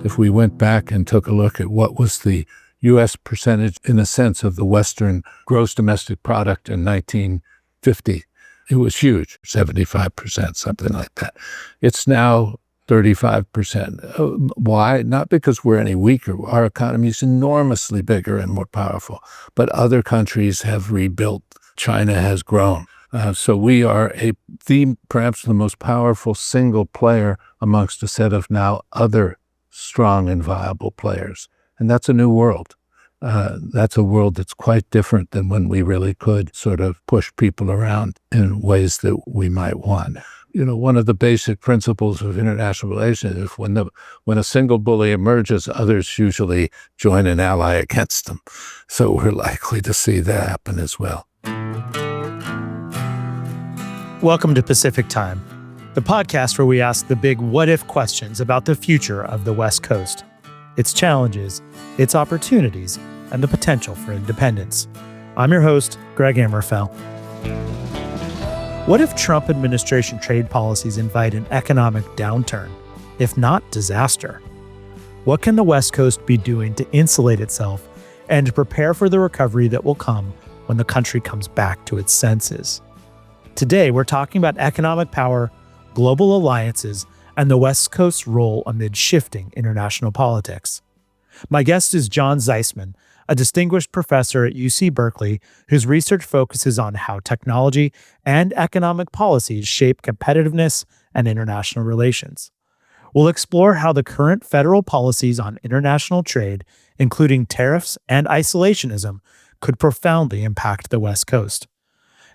If we went back and took a look at what was the U.S. percentage, in a sense, of the Western gross domestic product in 1950, it was huge, 75%, something like that. It's now 35%. Why? Not because we're any weaker. Our economy is enormously bigger and more powerful, but other countries have rebuilt. China has grown. So we are perhaps the most powerful single player amongst a set of now other strong and viable players. And that's a new world. That's a world that's quite different than when we really could sort of push people around in ways that we might want. You know, one of the basic principles of international relations is when a single bully emerges, others usually join an ally against them. So we're likely to see that happen as well. Welcome to Pacific Time, the podcast where we ask the big what-if questions about the future of the West Coast, its challenges, its opportunities, and the potential for independence. I'm your host, Greg Amrofell. What if Trump administration trade policies invite an economic downturn, if not disaster? What can the West Coast be doing to insulate itself and to prepare for the recovery that will come when the country comes back to its senses? Today, we're talking about economic power, global alliances, and the West Coast's role amid shifting international politics. My guest is John Zysman, a distinguished professor at UC Berkeley whose research focuses on how technology and economic policies shape competitiveness and international relations. We'll explore how the current federal policies on international trade, including tariffs and isolationism, could profoundly impact the West Coast.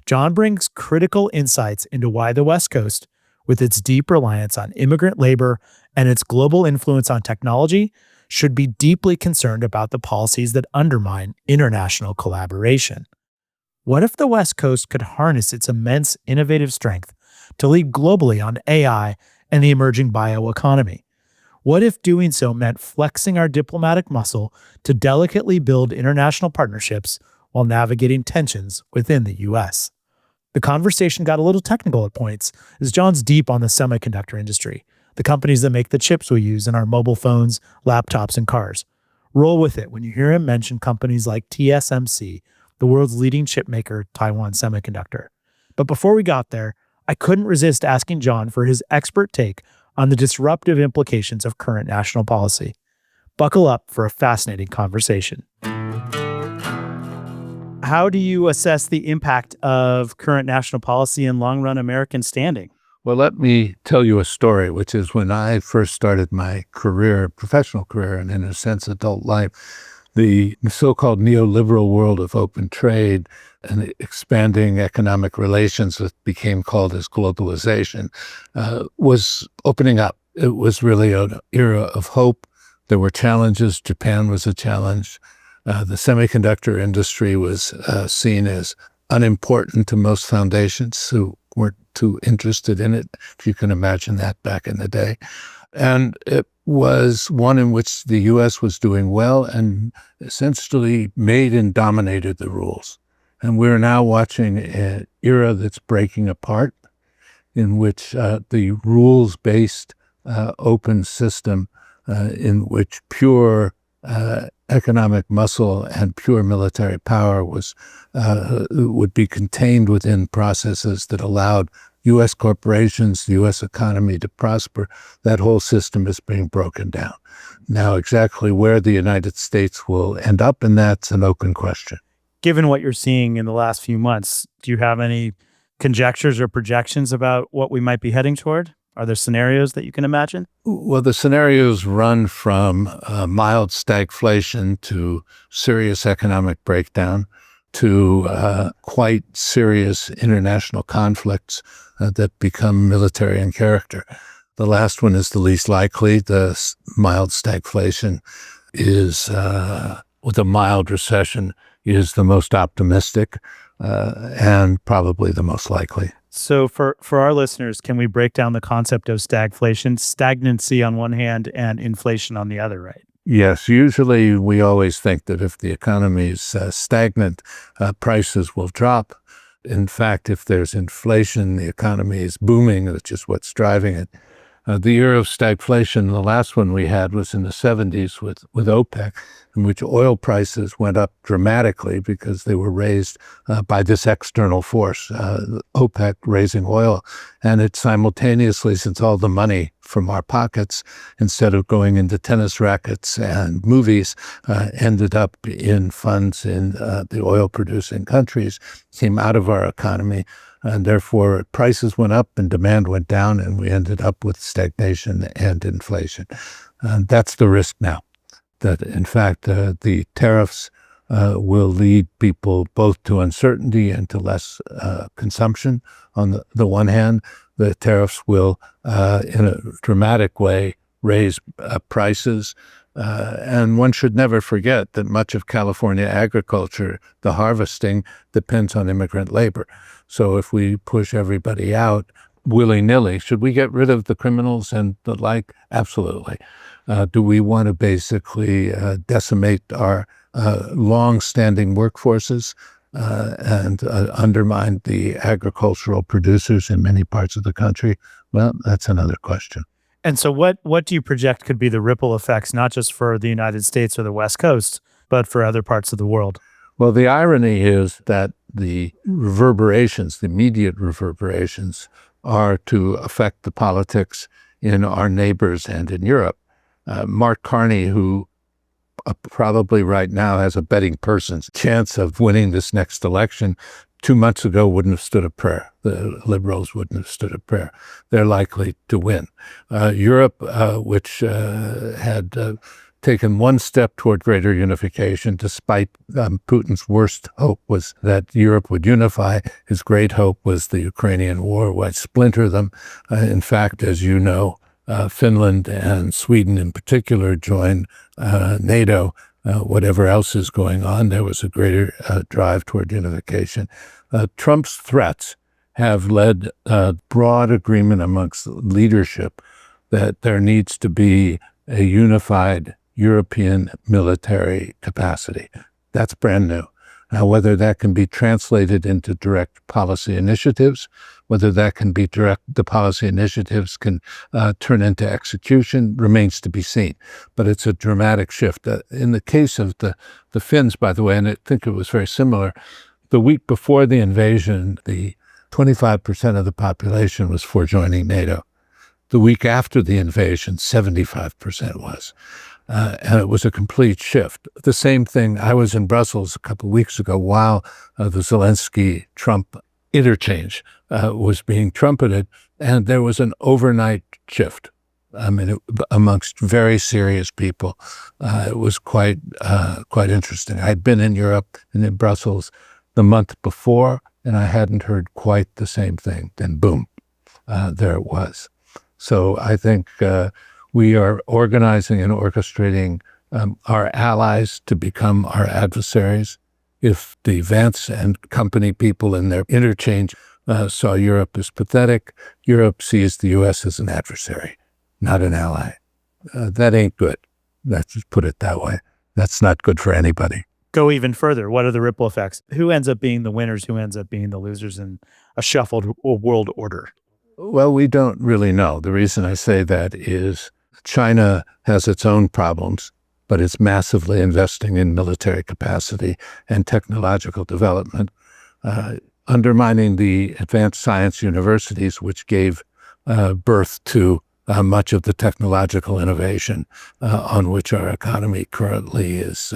John brings critical insights into why the West Coast, with its deep reliance on immigrant labor and its global influence on technology, should be deeply concerned about the policies that undermine international collaboration. What if the West Coast could harness its immense innovative strength to lead globally on AI and the emerging bioeconomy? What if doing so meant flexing our diplomatic muscle to delicately build international partnerships while navigating tensions within the U.S.? The conversation got a little technical at points, as John's deep on the semiconductor industry, the companies that make the chips we use in our mobile phones, laptops, and cars. Roll with it when you hear him mention companies like TSMC, the world's leading chip maker, Taiwan Semiconductor. But before we got there, I couldn't resist asking John for his expert take on the disruptive implications of current national policy. Buckle up for a fascinating conversation. How do you assess the impact of current national policy and long-run American standing? Well, let me tell you a story, which is when I first started my career, professional career, and in a sense, adult life, the so-called neoliberal world of open trade and expanding economic relations that became called as globalization was opening up. It was really an era of hope. There were challenges. Japan was a challenge. The semiconductor industry was seen as unimportant to most foundations who weren't too interested in it, if you can imagine that back in the day. And it was one in which the U.S. was doing well and essentially made and dominated the rules. And we're now watching an era that's breaking apart, in which the rules-based open system in which pure economic muscle and pure military power would be contained within processes that allowed U.S. corporations, the U.S. economy to prosper. That whole system is being broken down. Now, exactly where the United States will end up in that's an open question. Given what you're seeing in the last few months, do you have any conjectures or projections about what we might be heading toward? Are there scenarios that you can imagine? Well, the scenarios run from mild stagflation to serious economic breakdown to quite serious international conflicts that become military in character. The last one is the least likely. The mild stagflation is, with a mild recession, is the most optimistic and probably the most likely. So for our listeners, can we break down the concept of stagflation, stagnancy on one hand and inflation on the other, right? Yes, usually we always think that if the economy is stagnant, prices will drop. In fact, if there's inflation, the economy is booming, which is what's driving it. The year of stagflation, the last one we had was in the 70s with OPEC, in which oil prices went up dramatically because they were raised by this external force, OPEC raising oil. And it simultaneously, since all the money from our pockets, instead of going into tennis rackets and movies, ended up in funds in the oil-producing countries, came out of our economy. And therefore, prices went up and demand went down, and we ended up with stagnation and inflation. And that's the risk now, that in fact, the tariffs will lead people both to uncertainty and to less consumption. On the one hand, the tariffs will, in a dramatic way, raise prices. And one should never forget that much of California agriculture, the harvesting, depends on immigrant labor. So if we push everybody out willy-nilly, should we get rid of the criminals and the like? Absolutely. Do we want to basically decimate our long-standing workforces and undermine the agricultural producers in many parts of the country? Well, that's another question. And so what do you project could be the ripple effects, not just for the United States or the West Coast, but for other parts of the world? Well, the irony is that the reverberations, the immediate reverberations, are to affect the politics in our neighbors and in Europe. Mark Carney, who probably right now has a betting person's chance of winning this next election, 2 months ago wouldn't have stood a prayer. The liberals wouldn't have stood a prayer. They're likely to win. Europe, which had taken one step toward greater unification, despite Putin's worst hope was that Europe would unify. His great hope was the Ukrainian war would splinter them. In fact, as you know, Finland and Sweden in particular joined NATO. Whatever else is going on, there was a greater drive toward unification. Trump's threats have led broad agreement amongst leadership that there needs to be a unified European military capacity. That's brand new. Now, whether that can be translated into direct policy initiatives, whether that can be the policy initiatives can turn into execution remains to be seen. But it's a dramatic shift. In the case of the Finns, by the way, and I think it was very similar, the week before the invasion, the 25% of the population was for joining NATO. The week after the invasion, 75% was. And it was a complete shift. The same thing, I was in Brussels a couple of weeks ago while the Zelensky-Trump interchange was being trumpeted, and there was an overnight shift. I mean, amongst very serious people. It was quite interesting. I'd been in Europe and in Brussels the month before, and I hadn't heard quite the same thing. Then boom, there it was. So I think we are organizing and orchestrating our allies to become our adversaries. If the Vance and company people in their interchange saw Europe as pathetic, Europe sees the U.S. as an adversary, not an ally. That ain't good. Let's just put it that way. That's not good for anybody. Go even further. What are the ripple effects? Who ends up being the winners? Who ends up being the losers in a shuffled world order? Well, we don't really know. The reason I say that is China has its own problems, but it's massively investing in military capacity and technological development, undermining the advanced science universities, which gave birth to much of the technological innovation on which our economy currently is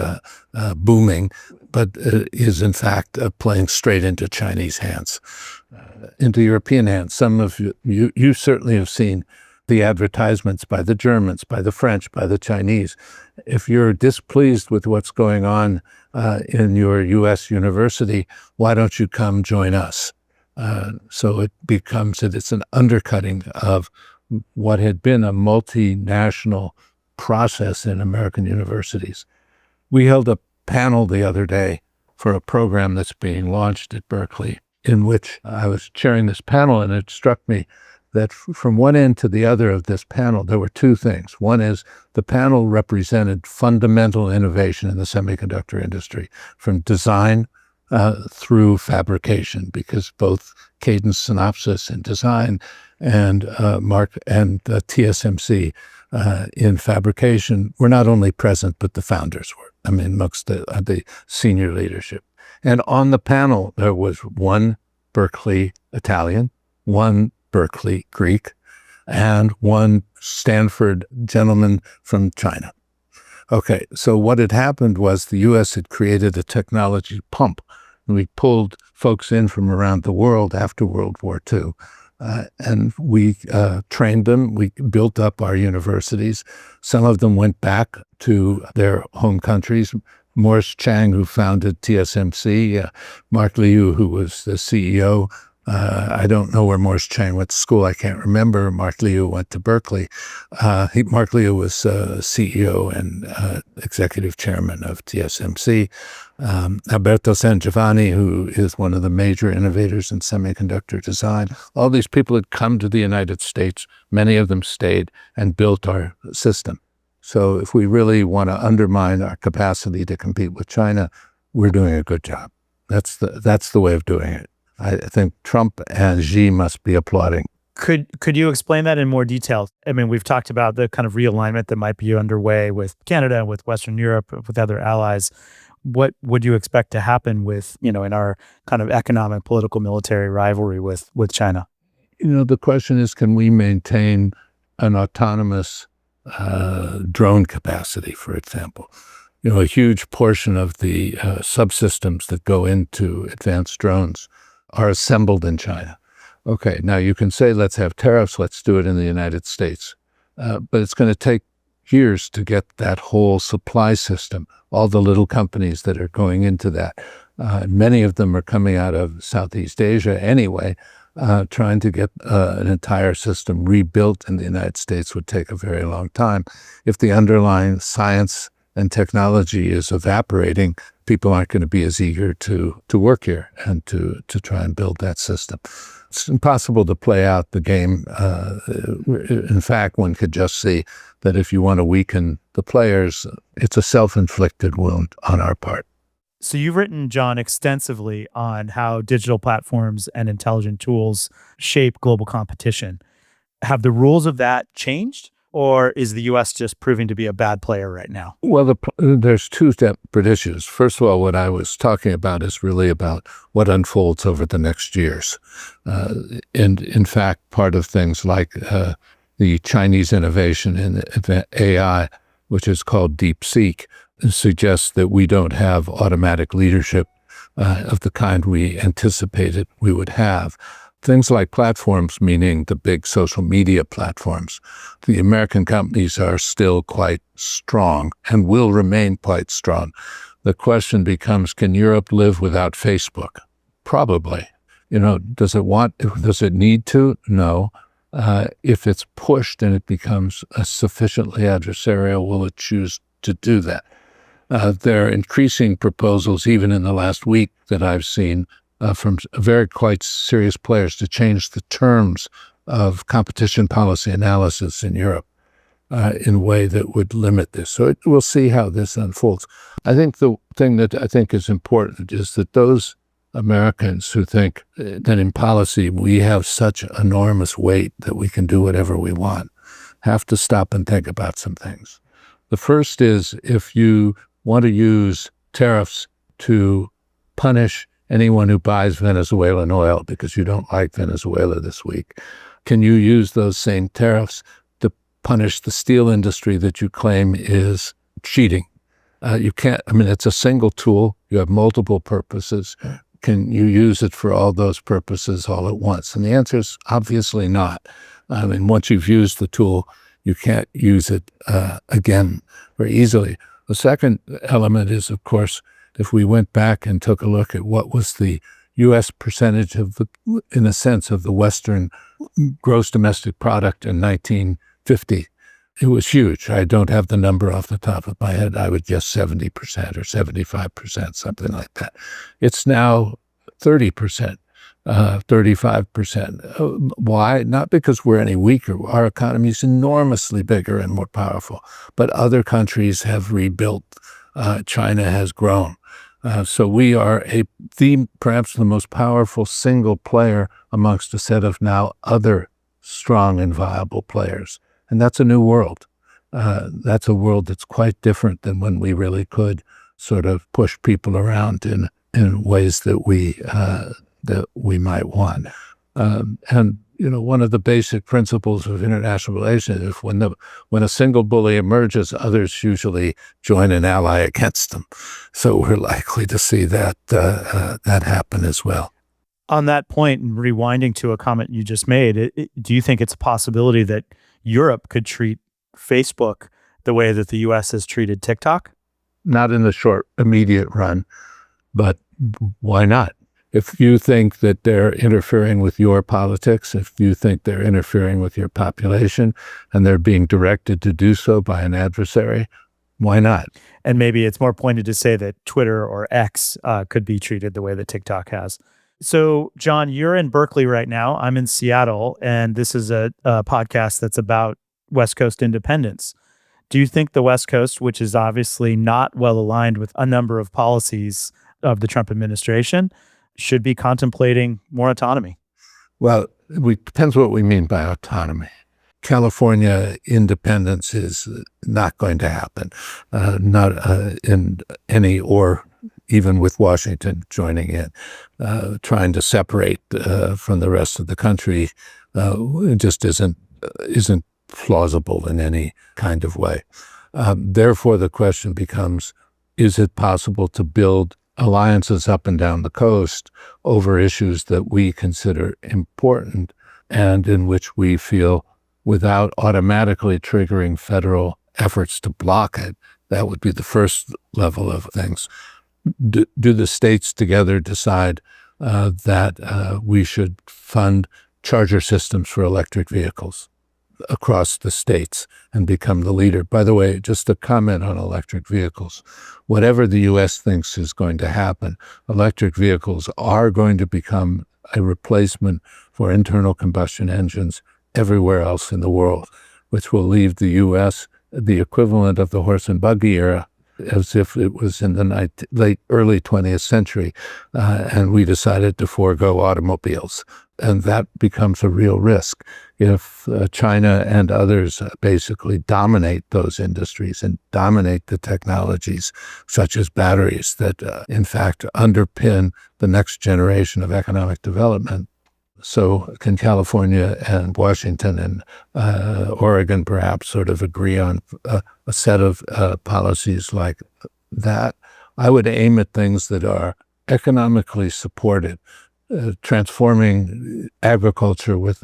booming, but is in fact playing straight into Chinese hands, into European hands. Some of you certainly have seen the advertisements by the Germans, by the French, by the Chinese. If you're displeased with what's going on in your U.S. university, why don't you come join us? So it becomes it's an undercutting of what had been a multinational process in American universities. We held a panel the other day for a program that's being launched at Berkeley, in which I was chairing this panel, and it struck me that from one end to the other of this panel, there were two things. One is the panel represented fundamental innovation in the semiconductor industry, from design through fabrication, because both cadence synopsis and design and TSMC in fabrication were not only present, but the founders were. I mean, amongst the senior leadership. And on the panel, there was one Berkeley Italian, one Berkeley Greek, and one Stanford gentleman from China. Okay, so what had happened was the U.S. had created a technology pump. And we pulled folks in from around the world after World War II. And we trained them. We built up our universities. Some of them went back to their home countries. Morris Chang, who founded TSMC, Mark Liu, who was the CEO. I don't know where Morris Chang went to school. I can't remember. Mark Liu went to Berkeley. Mark Liu was CEO and executive chairman of TSMC. Alberto San Giovanni, who is one of the major innovators in semiconductor design. All these people had come to the United States. Many of them stayed and built our system. So if we really want to undermine our capacity to compete with China, we're doing a good job. That's the way of doing it. I think Trump and Xi must be applauding. Could you explain that in more detail? I mean, we've talked about the kind of realignment that might be underway with Canada, with Western Europe, with other allies. What would you expect to happen with, in our kind of economic, political, military rivalry with China? The question is, can we maintain an autonomous drone capacity, for example? A huge portion of the subsystems that go into advanced drones are assembled in China. Okay, now you can say, let's have tariffs, let's do it in the United States. But it's going to take years to get that whole supply system, all the little companies that are going into that. Many of them are coming out of Southeast Asia anyway. Trying to get an entire system rebuilt in the United States would take a very long time. If the underlying science and technology is evaporating, people aren't going to be as eager to work here and to try and build that system. It's impossible to play out the game. In fact, one could just see that if you want to weaken the players, it's a self-inflicted wound on our part. So you've written, John, extensively on how digital platforms and intelligent tools shape global competition. Have the rules of that changed? Or is the U.S. just proving to be a bad player right now? Well, there's two separate issues. First of all, what I was talking about is really about what unfolds over the next years. And in fact, part of things like the Chinese innovation in AI, which is called DeepSeek, suggests that we don't have automatic leadership of the kind we anticipated we would have. Things like platforms, meaning the big social media platforms, the American companies are still quite strong and will remain quite strong. The question becomes, can Europe live without Facebook? Probably. Does it need to? No. If it's pushed and it becomes sufficiently adversarial, will it choose to do that? There are increasing proposals, even in the last week, that I've seen from very quite serious players to change the terms of competition policy analysis in Europe in a way that would limit this. So we'll see how this unfolds. I think the thing that I think is important is that those Americans who think that in policy we have such enormous weight that we can do whatever we want have to stop and think about some things. The first is, if you want to use tariffs to punish anyone who buys Venezuelan oil because you don't like Venezuela this week, can you use those same tariffs to punish the steel industry that you claim is cheating? You can't. I mean, it's a single tool. You have multiple purposes. Can you use it for all those purposes all at once? And the answer is obviously not. I mean, once you've used the tool, you can't use it again very easily. The second element is, of course, if we went back and took a look at what was the U.S. percentage of in a sense, of the Western gross domestic product in 1950, it was huge. I don't have the number off the top of my head. I would guess 70% or 75%, something like that. It's now 30%, 35%. Why? Not because we're any weaker. Our economy is enormously bigger and more powerful, but other countries have rebuilt. China has grown. So we are perhaps the most powerful single player amongst a set of now other strong and viable players. And that's a new world. That's a world that's quite different than when we really could sort of push people around in ways that we might want. And one of the basic principles of international relations is when a single bully emerges, others usually join an ally against them. So we're likely to see that happen as well. On that point, and rewinding to a comment you just made, do you think it's a possibility that Europe could treat Facebook the way that the U.S. has treated TikTok? Not in the short, immediate run, but why not? If you think that they're interfering with your politics, if you think they're interfering with your population and they're being directed to do so by an adversary, why not? And maybe it's more pointed to say that Twitter or X could be treated the way that TikTok has. So, John, you're in Berkeley right now. I'm in Seattle, and this is a podcast that's about West Coast independence. Do you think the West Coast, which is obviously not well aligned with a number of policies of the Trump administration, should be contemplating more autonomy? Well, it depends what we mean by autonomy. California independence is not going to happen, not in any, or even with Washington joining in. Trying to separate from the rest of the country just isn't plausible in any kind of way. Therefore, the question becomes, is it possible to build alliances up and down the coast over issues that we consider important and in which we feel, without automatically triggering federal efforts to block it? That would be the first level of things. Do the states together decide that we should fund charger systems for electric vehicles across the states and become the leader? By the way, just a comment on electric vehicles. Whatever the U.S. thinks is going to happen, electric vehicles are going to become a replacement for internal combustion engines everywhere else in the world, which will leave the U.S. the equivalent of the horse and buggy era, as if it was in the early 20th century, and we decided to forego automobiles. And that becomes a real risk if China and others basically dominate those industries and dominate the technologies, such as batteries, that in fact underpin the next generation of economic development. So can California and Washington and Oregon perhaps sort of agree on a set of policies like that? I would aim at things that are economically supported, transforming agriculture with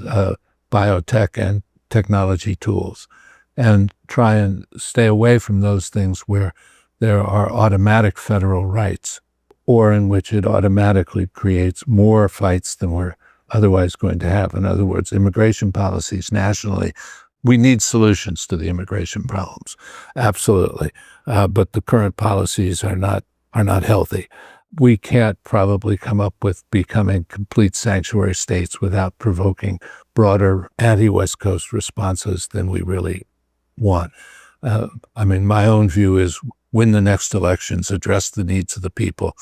biotech and technology tools, and try and stay away from those things where there are automatic federal rights or in which it automatically creates more fights than we're otherwise going to have. In other words, immigration policies nationally, we need solutions to the immigration problems, absolutely. But the current policies are not healthy. We can't probably come up with becoming complete sanctuary states without provoking broader anti-West Coast responses than we really want. My own view is win the next elections, address the needs of the people,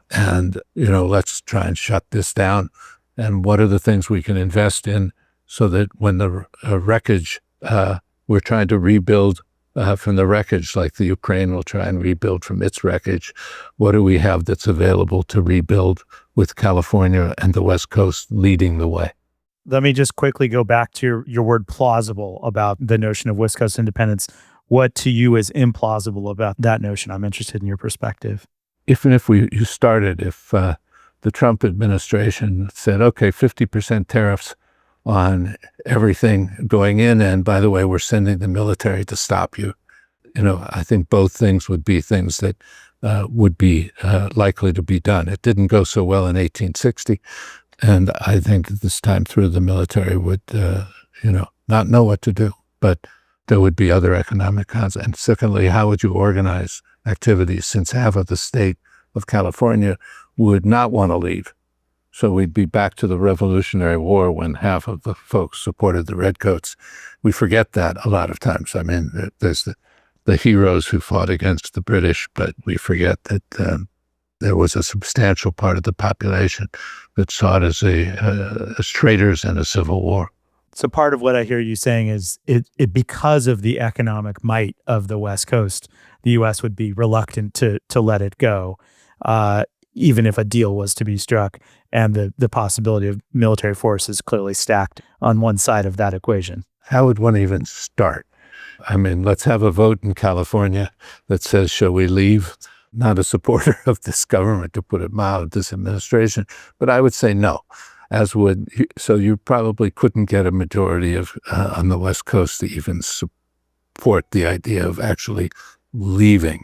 and let's try and shut this down. And what are the things we can invest in so that when the wreckage, we're trying to rebuild from the wreckage, like the Ukraine will try and rebuild from its wreckage. What do we have that's available to rebuild with California and the West Coast leading the way? Let me just quickly go back to your word plausible about the notion of West Coast independence. What to you is implausible about that notion? I'm interested in your perspective. If the Trump administration said, okay, 50% tariffs on everything going in, and by the way, we're sending the military to stop you. I think both things would be things that would be likely to be done. It didn't go so well in 1860, and I think this time through the military would, not know what to do, but there would be other economic consequences. And secondly, how would you organize activities, since half of the state of California would not want to leave? So we'd be back to the Revolutionary War when half of the folks supported the Redcoats. We forget that a lot of times. There's the heroes who fought against the British, but we forget that there was a substantial part of the population that saw it as traitors in a civil war. So part of what I hear you saying is it because of the economic might of the West Coast, the U.S. would be reluctant to let it go, uh, even if a deal was to be struck, and the possibility of military force is clearly stacked on one side of that equation. How would one even start? I mean, let's have a vote in California that says, shall we leave? Not a supporter of this government, to put it mild, this administration, but I would say no. So you probably couldn't get a majority on the West Coast to even support the idea of actually leaving.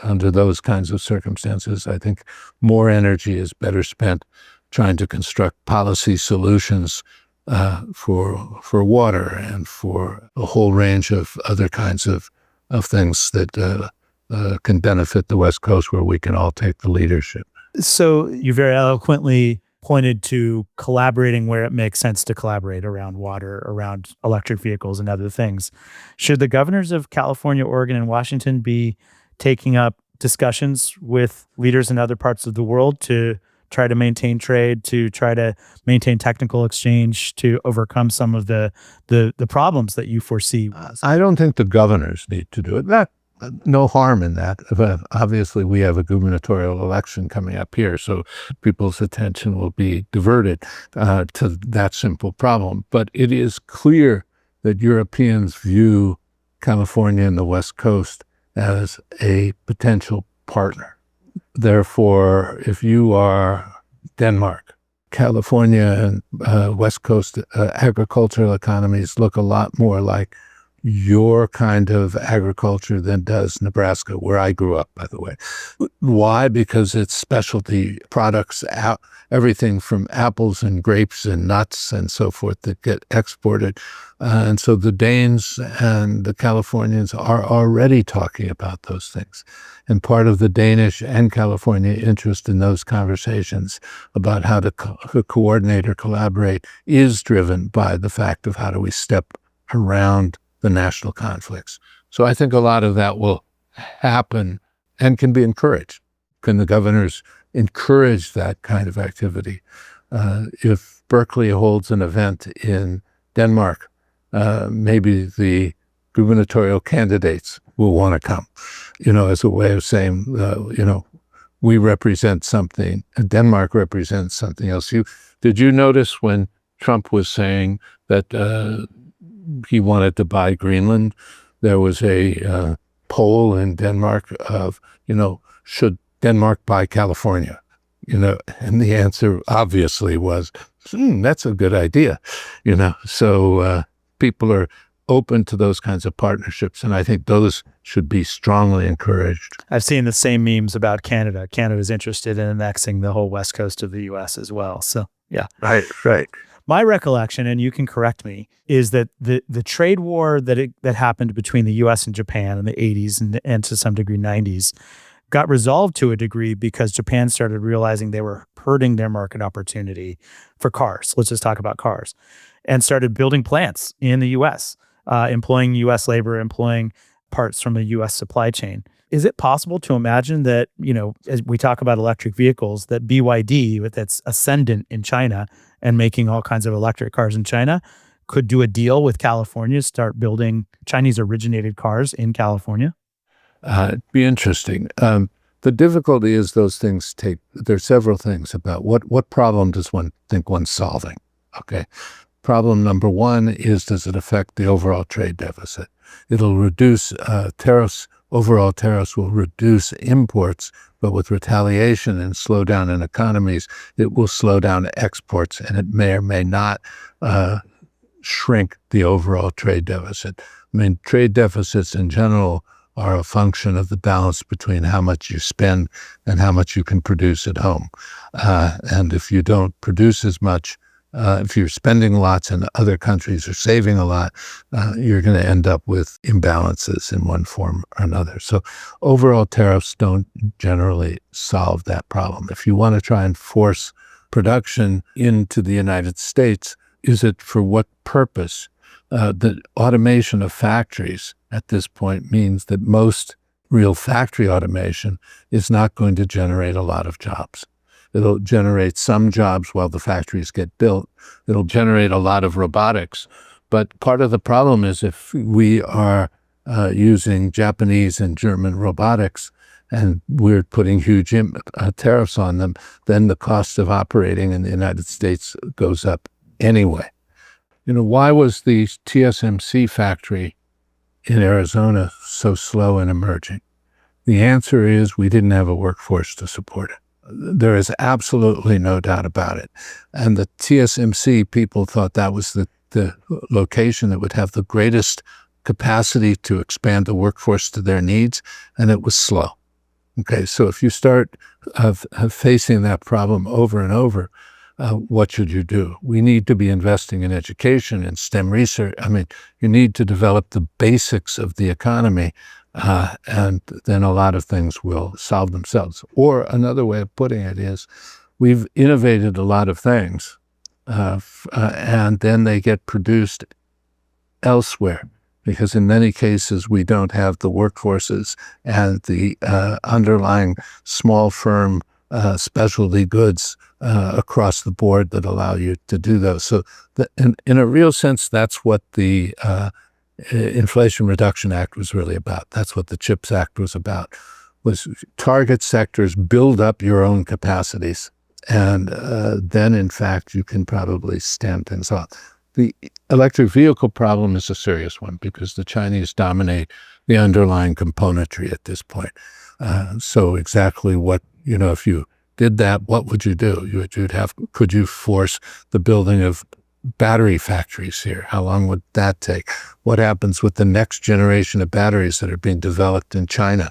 Under those kinds of circumstances, I think more energy is better spent trying to construct policy solutions for water and for a whole range of other kinds of things that can benefit the West Coast, where we can all take the leadership. So you very eloquently pointed to collaborating where it makes sense to collaborate around water, around electric vehicles and other things. Should the governors of California, Oregon, and Washington be taking up discussions with leaders in other parts of the world to try to maintain trade, to try to maintain technical exchange, to overcome some of the problems that you foresee? I don't think the governors need to do it. No harm in that. Obviously, we have a gubernatorial election coming up here, so people's attention will be diverted to that simple problem. But it is clear that Europeans view California and the West Coast as a potential partner. Therefore, if you are Denmark, California and West Coast agricultural economies look a lot more like your kind of agriculture than does Nebraska, where I grew up, by the way. Why? Because it's specialty products, everything from apples and grapes and nuts and so forth that get exported. And so the Danes and the Californians are already talking about those things. And part of the Danish and California interest in those conversations about how to coordinate or collaborate is driven by the fact of how do we step around the national conflicts. So I think a lot of that will happen and can be encouraged. Can the governors encourage that kind of activity? If Berkeley holds an event in Denmark, maybe the gubernatorial candidates will want to come, as a way of saying, we represent something, and Denmark represents something else. Did you notice when Trump was saying that he wanted to buy Greenland, there was a poll in Denmark of, should Denmark buy California? And the answer obviously was, that's a good idea. So people are open to those kinds of partnerships, and I think those should be strongly encouraged. I've seen the same memes about Canada. Canada's interested in annexing the whole west coast of the U.S. as well. So, yeah. Right. My recollection, and you can correct me, is that the trade war that happened between the U.S. and Japan in the 80s and to some degree 90s got resolved to a degree because Japan started realizing they were hurting their market opportunity for cars. Let's just talk about cars. And started building plants in the U.S., employing U.S. labor, employing parts from the U.S. supply chain. Is it possible to imagine that, as we talk about electric vehicles, that BYD, with its ascendant in China and making all kinds of electric cars in China, could do a deal with California, start building Chinese-originated cars in California? It'd be interesting. The difficulty is those things there's several things about what problem does one think one's solving, okay? Problem number one is, does it affect the overall trade deficit? It'll reduce tariffs. Overall tariffs will reduce imports, but with retaliation and slowdown in economies, it will slow down exports, and it may or may not shrink the overall trade deficit. I mean, trade deficits in general are a function of the balance between how much you spend and how much you can produce at home. And if you don't produce as much, if you're spending lots and other countries are saving a lot, you're going to end up with imbalances in one form or another. So overall tariffs don't generally solve that problem. If you want to try and force production into the United States, is it for what purpose? The automation of factories at this point means that most real factory automation is not going to generate a lot of jobs. It'll generate some jobs while the factories get built. It'll generate a lot of robotics. But part of the problem is if we are using Japanese and German robotics and we're putting huge tariffs on them, then the cost of operating in the United States goes up anyway. Why was the TSMC factory in Arizona so slow in emerging? The answer is we didn't have a workforce to support it. There is absolutely no doubt about it. And the TSMC people thought that was the location that would have the greatest capacity to expand the workforce to their needs, and it was slow. Okay, so if you start facing that problem over and over, what should you do? We need to be investing in education and STEM research. I mean, you need to develop the basics of the economy, and then a lot of things will solve themselves. Or another way of putting it is, we've innovated a lot of things, and then they get produced elsewhere, because in many cases we don't have the workforces and the underlying small firm specialty goods across the board that allow you to do those. So in a real sense, that's what the Inflation Reduction Act was really about. That's what the CHIPS Act was about, was target sectors, build up your own capacities, and then in fact you can probably stand things off. The electric vehicle problem is a serious one because the Chinese dominate the underlying componentry at this point. So exactly what, if you did that, what would you do? Could you force the building of battery factories here? How long would that take? What happens with the next generation of batteries that are being developed in China?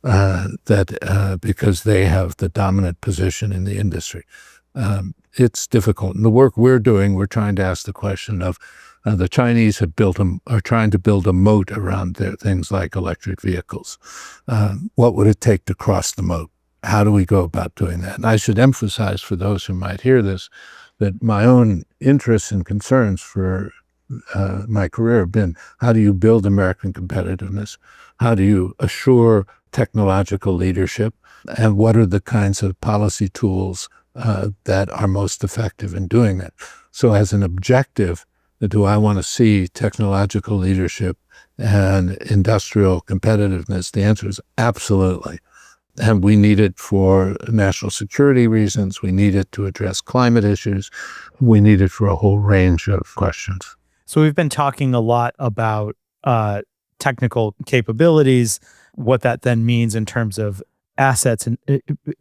Because they have the dominant position in the industry. It's difficult. In the work we're doing, we're trying to ask the question of the Chinese are trying to build a moat around their things like electric vehicles. What would it take to cross the moat? How do we go about doing that? And I should emphasize for those who might hear this, that my own interests and concerns for my career have been, how do you build American competitiveness? How do you assure technological leadership? And what are the kinds of policy tools that are most effective in doing that? So as an objective, do I want to see technological leadership and industrial competitiveness? The answer is absolutely. And we need it for national security reasons. We need it to address climate issues. We need it for a whole range of questions. So we've been talking a lot about technical capabilities, what that then means in terms of assets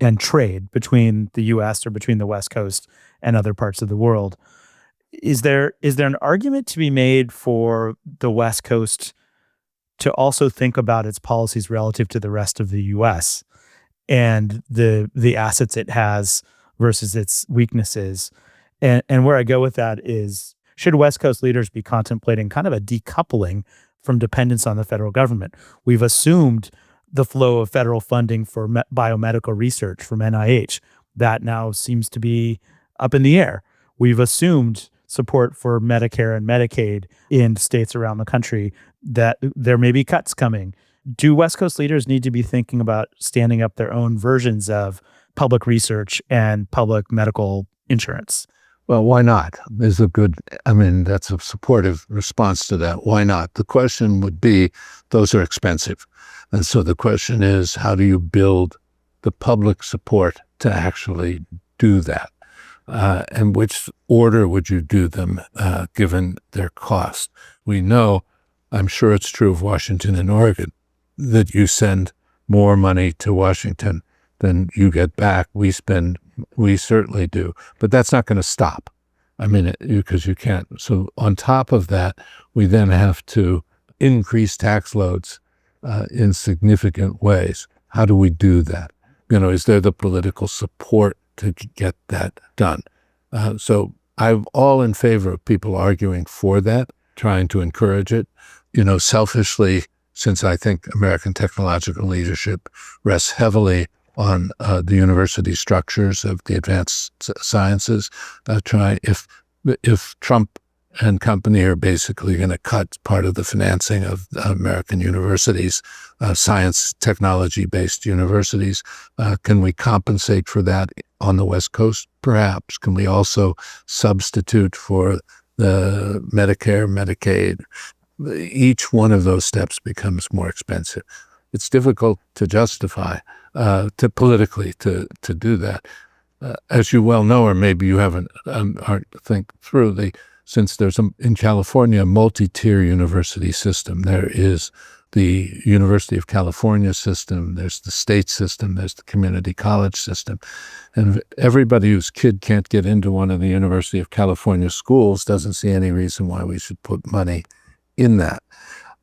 and trade between the U.S. or between the West Coast and other parts of the world. Is there an argument to be made for the West Coast to also think about its policies relative to the rest of the U.S. and the assets it has versus its weaknesses? And where I go with that is, should West Coast leaders be contemplating kind of a decoupling from dependence on the federal government? We've assumed the flow of federal funding for biomedical research from NIH. That now seems to be up in the air. We've assumed support for Medicare and Medicaid in states around the country, that there may be cuts coming. Do West Coast leaders need to be thinking about standing up their own versions of public research and public medical insurance? Well, why not? That's a supportive response to that. Why not? The question would be, those are expensive. And so the question is, how do you build the public support to actually do that? And which order would you do them, given their cost? We know, I'm sure it's true of Washington and Oregon, that you send more money to Washington than you get back. We certainly do, but that's not going to stop. Because you can't. So on top of that, we then have to increase tax loads in significant ways. How do we do that? Is there the political support to get that done? So I'm all in favor of people arguing for that, trying to encourage it. Selfishly, since I think American technological leadership rests heavily on the university structures of the advanced sciences, if Trump and company are basically going to cut part of the financing of American universities, science, technology-based universities. Can we compensate for that on the West Coast? Perhaps. Can we also substitute for the Medicare, Medicaid? Each one of those steps becomes more expensive. It's difficult to justify, politically to do that. As you well know, or maybe you haven't think through, since there's in California a multi-tier university system. There is the University of California system, there's the state system, there's the community college system. And everybody whose kid can't get into one of the University of California schools doesn't see any reason why we should put money in that.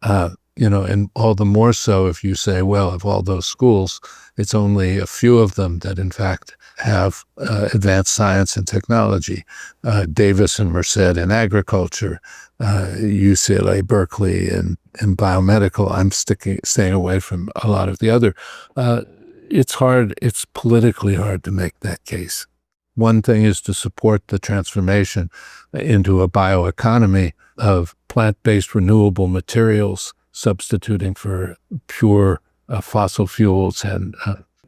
And all the more so if you say, well, of all those schools, it's only a few of them that in fact have advanced science and technology. Davis and Merced in agriculture, UCLA, Berkeley in biomedical. I'm staying away from a lot of the other. It's politically hard to make that case. One thing is to support the transformation into a bioeconomy of plant-based renewable materials, substituting for pure fossil fuels and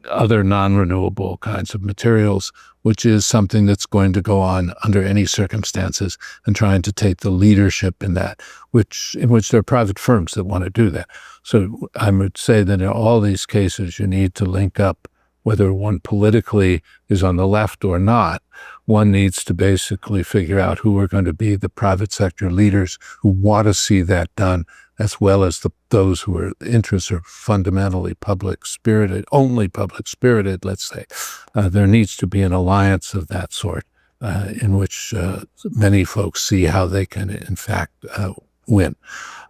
other non-renewable kinds of materials, which is something that's going to go on under any circumstances, and trying to take the leadership in that, in which there are private firms that want to do that. So I would say that in all these cases, you need to link up, whether one politically is on the left or not. One needs to basically figure out who are going to be the private sector leaders who want to see that done, as well as those who are interests are fundamentally public-spirited, only public-spirited, let's say. There needs to be an alliance of that sort in which many folks see how they can, in fact, win.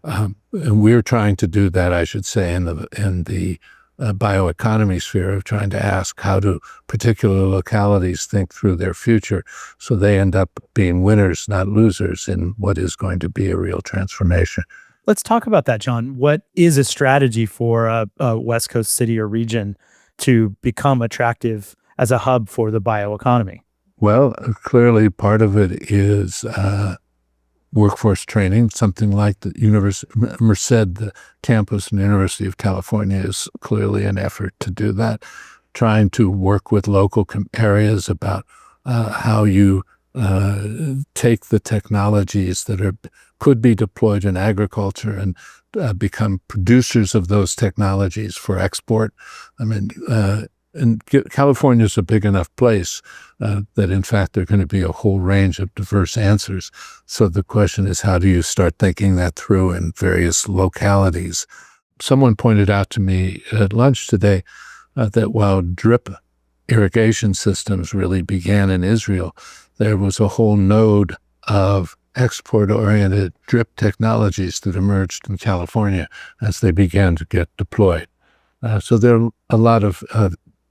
And we're trying to do that, I should say, in the bioeconomy sphere, of trying to ask how do particular localities think through their future so they end up being winners, not losers, in what is going to be a real transformation. Let's talk about that, John. What is a strategy for a West Coast city or region to become attractive as a hub for the bioeconomy? Well, clearly part of it is workforce training. Something like the Merced, the campus in the University of California, is clearly an effort to do that. Trying to work with local areas about how you take the technologies that could be deployed in agriculture and become producers of those technologies for export. I mean, and California is a big enough place that, in fact, there are going to be a whole range of diverse answers. So the question is, how do you start thinking that through in various localities? Someone pointed out to me at lunch today that while drip irrigation systems really began in Israel, there was a whole node of export-oriented drip technologies that emerged in California as they began to get deployed. So there are a lot of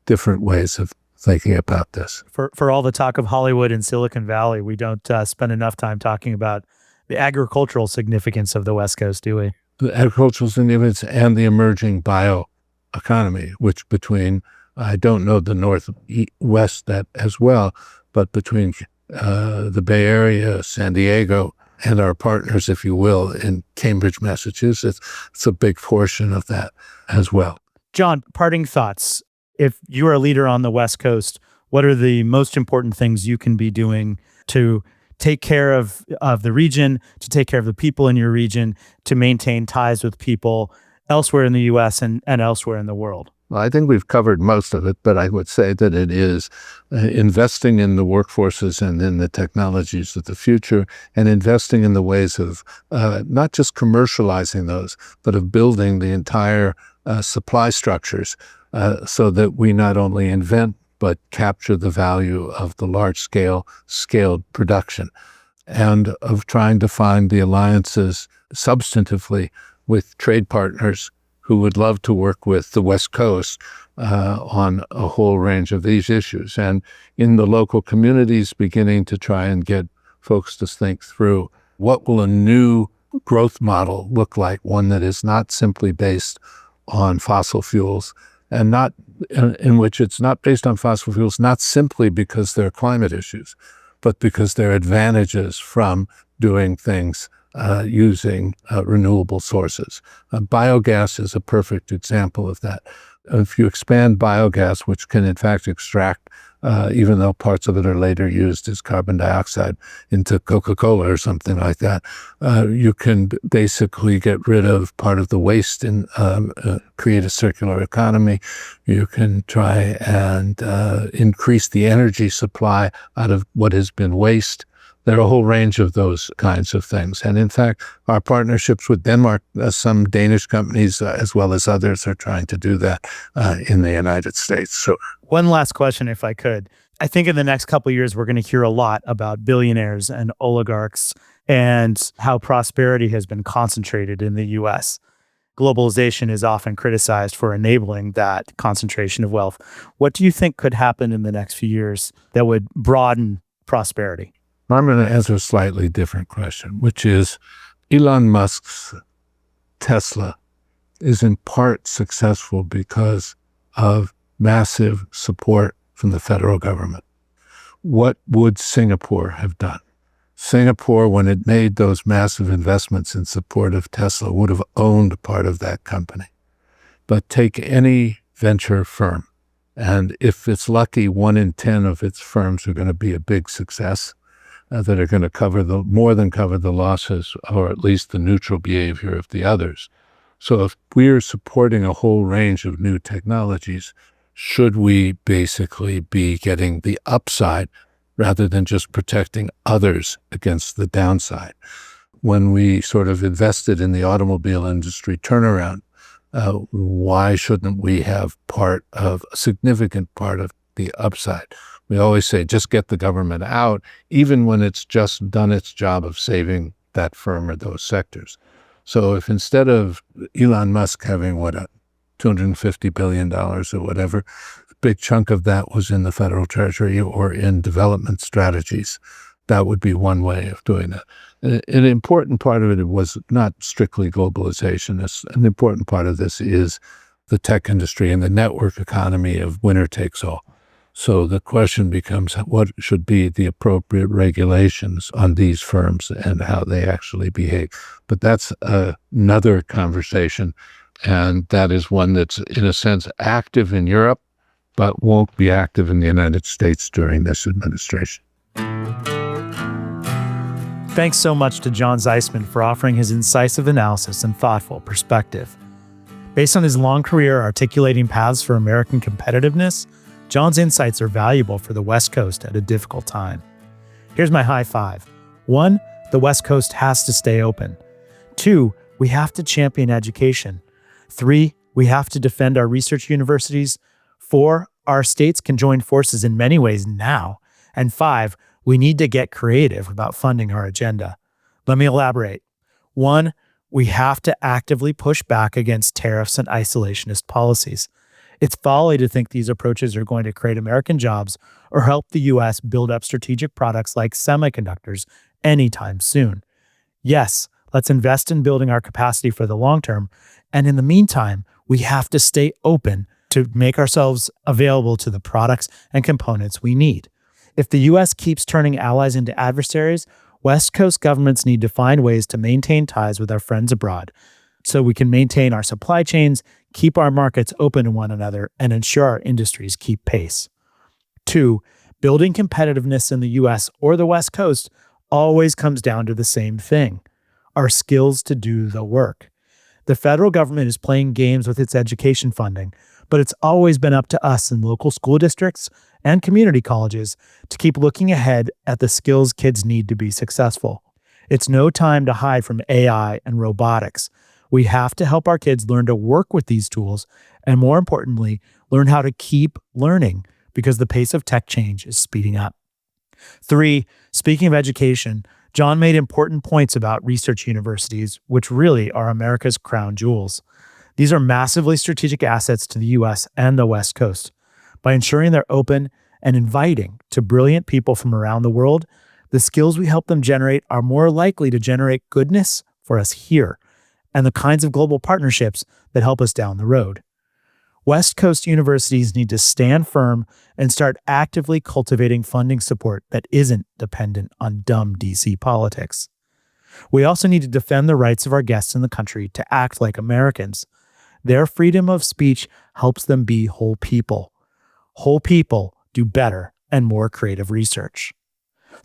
different ways of thinking about this. For all the talk of Hollywood and Silicon Valley, we don't spend enough time talking about the agricultural significance of the West Coast, do we? The agricultural significance and the emerging bioeconomy, which between, I don't know the Northwest that as well, but between the Bay Area, San Diego, and our partners, if you will, in Cambridge, Massachusetts, it's a big portion of that as well. John, parting thoughts. If you are a leader on the West Coast, what are the most important things you can be doing to take care of the region, to take care of the people in your region, to maintain ties with people elsewhere in the U.S. and elsewhere in the world? Well, I think we've covered most of it, but I would say that it is investing in the workforces and in the technologies of the future, and investing in the ways of not just commercializing those, but of building the entire supply structures so that we not only invent, but capture the value of the scaled production, and of trying to find the alliances substantively with trade partners who would love to work with the West Coast on a whole range of these issues. And in the local communities, beginning to try and get folks to think through what will a new growth model look like, one that is not simply based on fossil fuels, and not in which it's not based on fossil fuels, not simply because there are climate issues, but because there are advantages from doing things using renewable sources. Biogas is a perfect example of that. If you expand biogas, which can in fact extract, even though parts of it are later used as carbon dioxide, into Coca-Cola or something like that, you can basically get rid of part of the waste and create a circular economy. You can try and increase the energy supply out of what has been waste. There are a whole range of those kinds of things. And in fact, our partnerships with Denmark, some Danish companies as well as others are trying to do that in the United States. So, one last question, if I could. I think in the next couple of years, we're going to hear a lot about billionaires and oligarchs and how prosperity has been concentrated in the US. Globalization is often criticized for enabling that concentration of wealth. What do you think could happen in the next few years that would broaden prosperity? I'm going to answer a slightly different question, which is Elon Musk's Tesla is in part successful because of massive support from the federal government. What would Singapore have done? Singapore, when it made those massive investments in support of Tesla, would have owned part of that company. But take any venture firm, and if it's lucky, 1 in 10 of its firms are going to be a big success. That are going to more than cover the losses, or at least the neutral behavior of the others. So if we're supporting a whole range of new technologies, should we basically be getting the upside rather than just protecting others against the downside? When we sort of invested in the automobile industry turnaround, why shouldn't we have a significant part of the upside? We always say, just get the government out, even when it's just done its job of saving that firm or those sectors. So if instead of Elon Musk having, $250 billion or whatever, a big chunk of that was in the federal treasury or in development strategies, that would be one way of doing it. An important part of it was not strictly globalization. An important part of this is the tech industry and the network economy of winner takes all. So the question becomes, what should be the appropriate regulations on these firms and how they actually behave? But that's another conversation, and that is one that's, in a sense, active in Europe, but won't be active in the United States during this administration. Thanks so much to John Zysman for offering his incisive analysis and thoughtful perspective. Based on his long career articulating paths for American competitiveness, John's insights are valuable for the West Coast at a difficult time. Here's my high five. 1, the West Coast has to stay open. 2, we have to champion education. 3, we have to defend our research universities. 4, our states can join forces in many ways now. And 5, we need to get creative about funding our agenda. Let me elaborate. 1, we have to actively push back against tariffs and isolationist policies. It's folly to think these approaches are going to create American jobs or help the U.S. build up strategic products like semiconductors anytime soon. Yes, let's invest in building our capacity for the long term. And in the meantime, we have to stay open to make ourselves available to the products and components we need. If the U.S. keeps turning allies into adversaries, West Coast governments need to find ways to maintain ties with our friends abroad so we can maintain our supply chains, keep our markets open to one another, and ensure our industries keep pace. 2, building competitiveness in the U.S. or the West Coast always comes down to the same thing: our skills to do the work. The federal government is playing games with its education funding, but it's always been up to us in local school districts and community colleges to keep looking ahead at the skills kids need to be successful. It's no time to hide from AI and robotics. We have to help our kids learn to work with these tools and, more importantly, learn how to keep learning because the pace of tech change is speeding up. 3, speaking of education, John made important points about research universities, which really are America's crown jewels. These are massively strategic assets to the U.S. and the West Coast. By ensuring they're open and inviting to brilliant people from around the world, the skills we help them generate are more likely to generate goodness for us here and the kinds of global partnerships that help us down the road. West Coast universities need to stand firm and start actively cultivating funding support that isn't dependent on dumb DC politics. We also need to defend the rights of our guests in the country to act like Americans. Their freedom of speech helps them be whole people. Whole people do better and more creative research.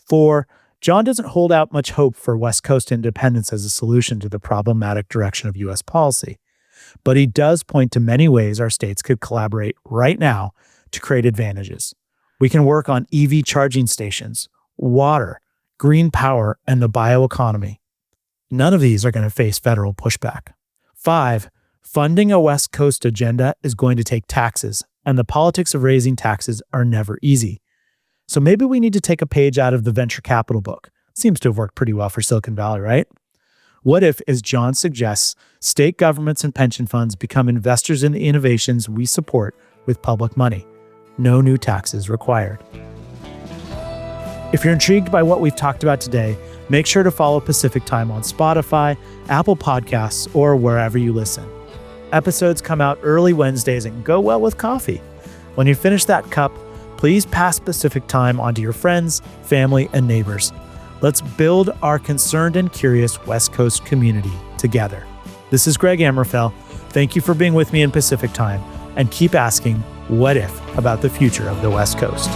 4. John doesn't hold out much hope for West Coast independence as a solution to the problematic direction of U.S. policy, but he does point to many ways our states could collaborate right now to create advantages. We can work on EV charging stations, water, green power, and the bioeconomy. None of these are going to face federal pushback. 5. Funding a West Coast agenda is going to take taxes, and the politics of raising taxes are never easy. So maybe we need to take a page out of the venture capital book. Seems to have worked pretty well for Silicon Valley, right? What if, as John suggests, state governments and pension funds become investors in the innovations we support with public money? No new taxes required. If you're intrigued by what we've talked about today, make sure to follow Pacific Time on Spotify, Apple Podcasts, or wherever you listen. Episodes come out early Wednesdays and go well with coffee. When you finish that cup, please pass Pacific Time on to your friends, family, and neighbors. Let's build our concerned and curious West Coast community together. This is Greg Amrofell. Thank you for being with me in Pacific Time, and keep asking what if about the future of the West Coast.